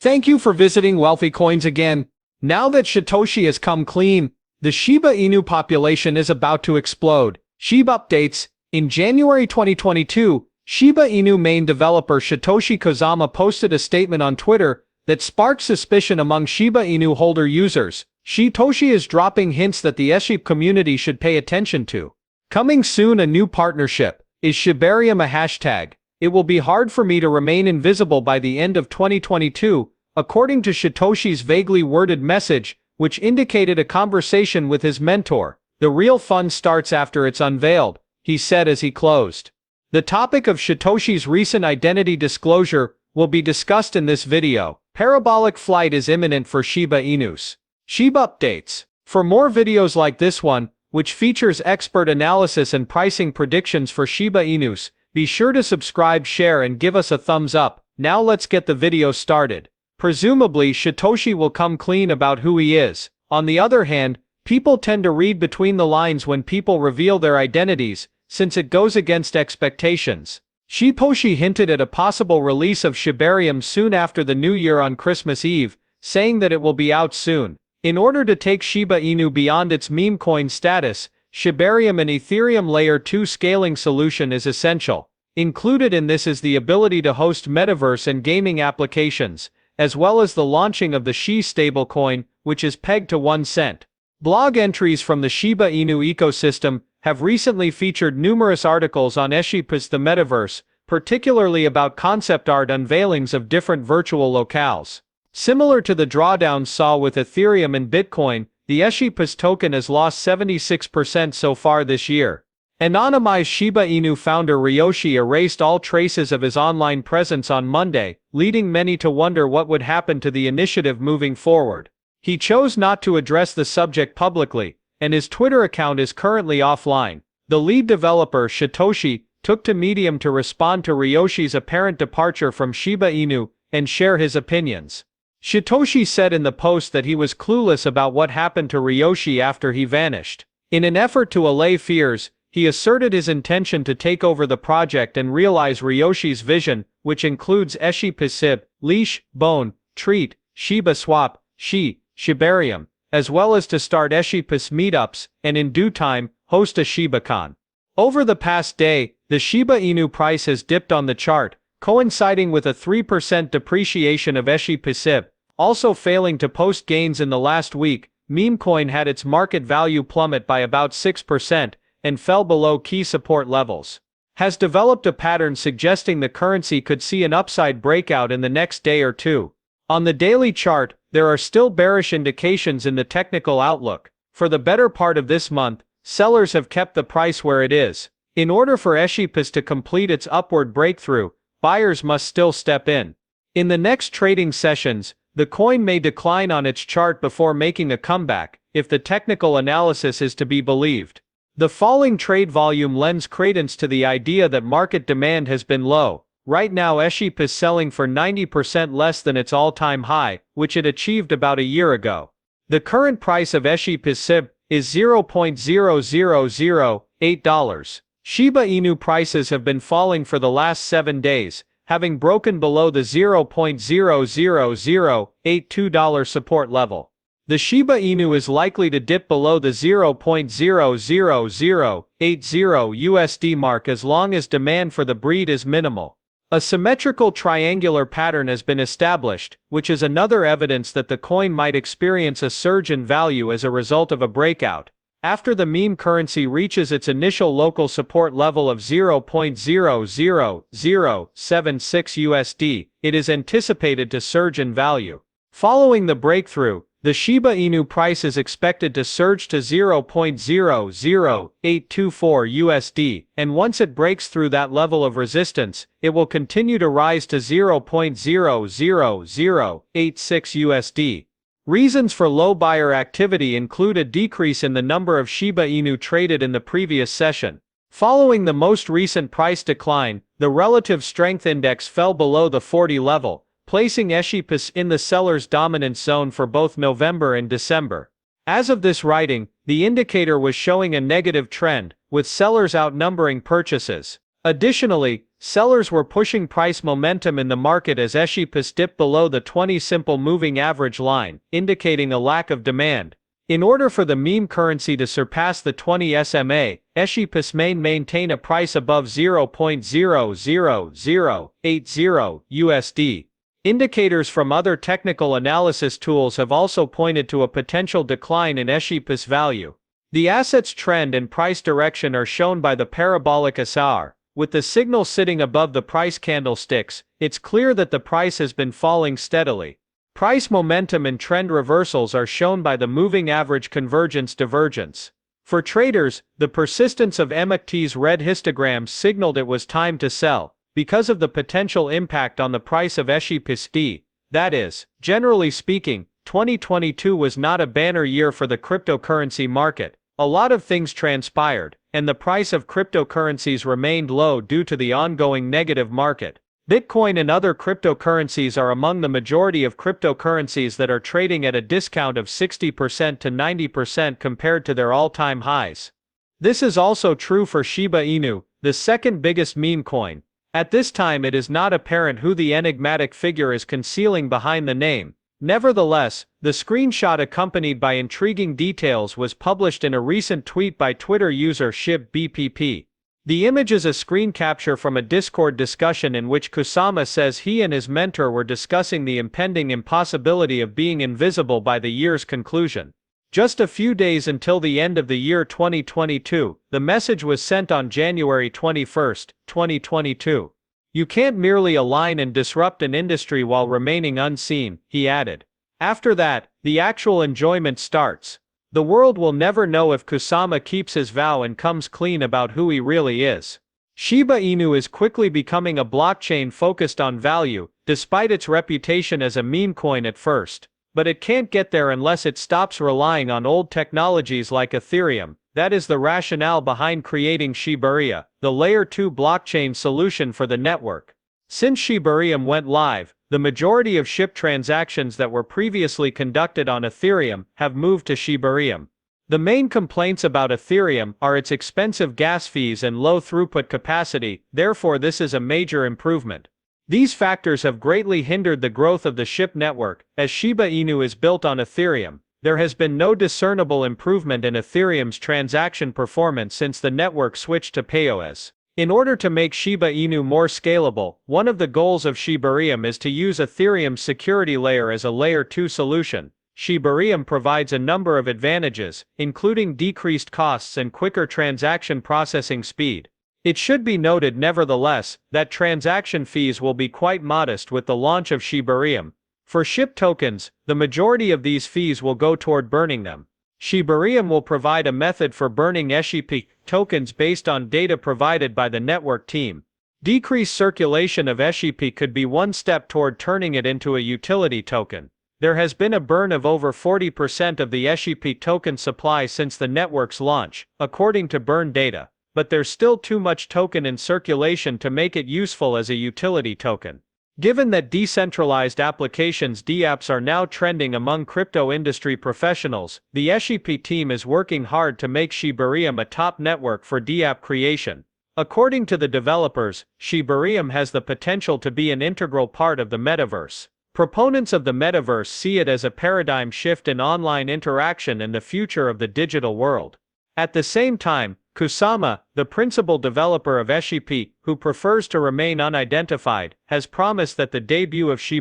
Thank you for visiting Wealthy Coins again. Now that Shytoshi has come clean, the Shiba Inu population is about to explode. SHIB updates. In January 2022, Shiba Inu main developer Shytoshi Kozama posted a statement on Twitter that sparked suspicion among Shiba Inu holder users. Shytoshi is dropping hints that the SHIB community should pay attention to. Coming soon, a new partnership. Is Shibarium a hashtag? It will be hard for me to remain invisible by the end of 2022, according to Shytoshi's vaguely worded message, which indicated a conversation with his mentor. The real fun starts after it's unveiled, he said as he closed. The topic of Shytoshi's recent identity disclosure will be discussed in this video. Parabolic flight is imminent for Shiba Inus. SHIB updates. For more videos like this one, which features expert analysis and pricing predictions for Shiba Inus, be sure to subscribe, share and give us a thumbs up. Now let's get the video started. Presumably Shytoshi will come clean about who he is. On the other hand, people tend to read between the lines when people reveal their identities, since it goes against expectations. Shytoshi hinted at a possible release of Shibarium soon after the New Year on Christmas Eve, saying that it will be out soon. In order to take Shiba Inu beyond its meme coin status, Shibarium and Ethereum Layer 2 scaling solution is essential. Included in this is the ability to host metaverse and gaming applications, as well as the launching of the SHI stablecoin, which is pegged to 1 cent. Blog entries from the Shiba Inu ecosystem have recently featured numerous articles on SHIPA's the metaverse, particularly about concept art unveilings of different virtual locales. Similar to the drawdowns saw with Ethereum and Bitcoin, the SHIPA's token has lost 76% so far this year. Anonymized Shiba Inu founder Ryoshi erased all traces of his online presence on Monday, leading many to wonder what would happen to the initiative moving forward. He chose not to address the subject publicly, and his Twitter account is currently offline. The lead developer, Shytoshi, took to Medium to respond to Ryoshi's apparent departure from Shiba Inu and share his opinions. Shytoshi said in the post that he was clueless about what happened to Ryoshi after he vanished. In an effort to allay fears, he asserted his intention to take over the project and realize Ryoshi's vision, which includes SHIB, Leash, Bone, Treat, Shiba Swap, Shibarium, as well as to start SHIB meetups, and in due time, host a ShibaCon. Over the past day, the Shiba Inu price has dipped on the chart, coinciding with a 3% depreciation of SHIB, also failing to post gains in the last week. Memecoin had its market value plummet by about 6%, and fell below key support levels. Has developed a pattern suggesting the currency could see an upside breakout in the next day or two. On the daily chart, there are still bearish indications in the technical outlook. For the better part of this month, sellers have kept the price where it is. In order for SHIB to complete its upward breakthrough, buyers must still step in. In the next trading sessions, the coin may decline on its chart before making a comeback, if the technical analysis is to be believed. The falling trade volume lends credence to the idea that market demand has been low. Right now SHIB is selling for 90% less than its all-time high, which it achieved about a year ago. The current price of SHIB is $0.0008. Shiba Inu prices have been falling for the last 7 days, having broken below the $0.00082 support level. The Shiba Inu is likely to dip below the $0.00080 mark as long as demand for the breed is minimal. A symmetrical triangular pattern has been established, which is another evidence that the coin might experience a surge in value as a result of a breakout. After the meme currency reaches its initial local support level of $0.00076, it is anticipated to surge in value. Following the breakthrough, the Shiba Inu price is expected to surge to $0.00824, and once it breaks through that level of resistance, it will continue to rise to $0.00086. Reasons for low buyer activity include a decrease in the number of Shiba Inu traded in the previous session. Following the most recent price decline, the relative strength index fell below the 40 level, placing SHIB in the seller's dominance zone for both November and December. As of this writing, the indicator was showing a negative trend, with sellers outnumbering purchases. Additionally, sellers were pushing price momentum in the market as Shibarium dipped below the 20 simple moving average line, indicating a lack of demand. In order for the meme currency to surpass the 20 SMA, Shibarium may maintain a price above 0.00080 USD. Indicators from other technical analysis tools have also pointed to a potential decline in Shibarium's value. The asset's trend and price direction are shown by the Parabolic SR. With the signal sitting above the price candlesticks, it's clear that the price has been falling steadily. Price momentum and trend reversals are shown by the moving average convergence divergence. For traders, the persistence of MACD's red histograms signaled it was time to sell, because of the potential impact on the price of Shibarium. That is, generally speaking, 2022 was not a banner year for the cryptocurrency market. A lot of things transpired, and the price of cryptocurrencies remained low due to the ongoing negative market. Bitcoin and other cryptocurrencies are among the majority of cryptocurrencies that are trading at a discount of 60% to 90% compared to their all-time highs. This is also true for Shiba Inu, the second biggest meme coin. At this time it is not apparent who the enigmatic figure is concealing behind the name. Nevertheless, the screenshot accompanied by intriguing details was published in a recent tweet by Twitter user shib. The image is a screen capture from a Discord discussion in which Kusama says he and his mentor were discussing the impending impossibility of being invisible by the year's conclusion. Just a few days until the end of the year 2022, the message was sent on January 21, 2022. You can't merely align and disrupt an industry while remaining unseen, he added. After that, the actual enjoyment starts. The world will never know if Kusama keeps his vow and comes clean about who he really is. Shiba Inu is quickly becoming a blockchain focused on value, despite its reputation as a meme coin at first. But it can't get there unless it stops relying on old technologies like Ethereum. That is the rationale behind creating Shibarium, the Layer 2 blockchain solution for the network. Since Shibarium went live, the majority of SHIB transactions that were previously conducted on Ethereum have moved to Shibarium. The main complaints about Ethereum are its expensive gas fees and low throughput capacity, therefore this is a major improvement. These factors have greatly hindered the growth of the SHIB network. As Shiba Inu is built on Ethereum, there has been no discernible improvement in Ethereum's transaction performance since the network switched to PoS. In order to make Shiba Inu more scalable, one of the goals of Shibarium is to use Ethereum's security layer as a Layer 2 solution. Shibarium provides a number of advantages, including decreased costs and quicker transaction processing speed. It should be noted nevertheless, that transaction fees will be quite modest with the launch of Shibarium. For SHIB tokens, the majority of these fees will go toward burning them. Shibarium will provide a method for burning Shib tokens based on data provided by the network team. Decreased circulation of Shib could be one step toward turning it into a utility token. There has been a burn of over 40% of the Shib token supply since the network's launch, according to burn data, but there's still too much token in circulation to make it useful as a utility token. Given that decentralized applications (dApps) are now trending among crypto industry professionals, the Shib team is working hard to make Shibarium a top network for dApp creation. According to the developers, Shibarium has the potential to be an integral part of the metaverse. Proponents of the metaverse see it as a paradigm shift in online interaction and the future of the digital world. At the same time, Kusama, the principal developer of Shib, who prefers to remain unidentified, has promised that the debut of Shibarium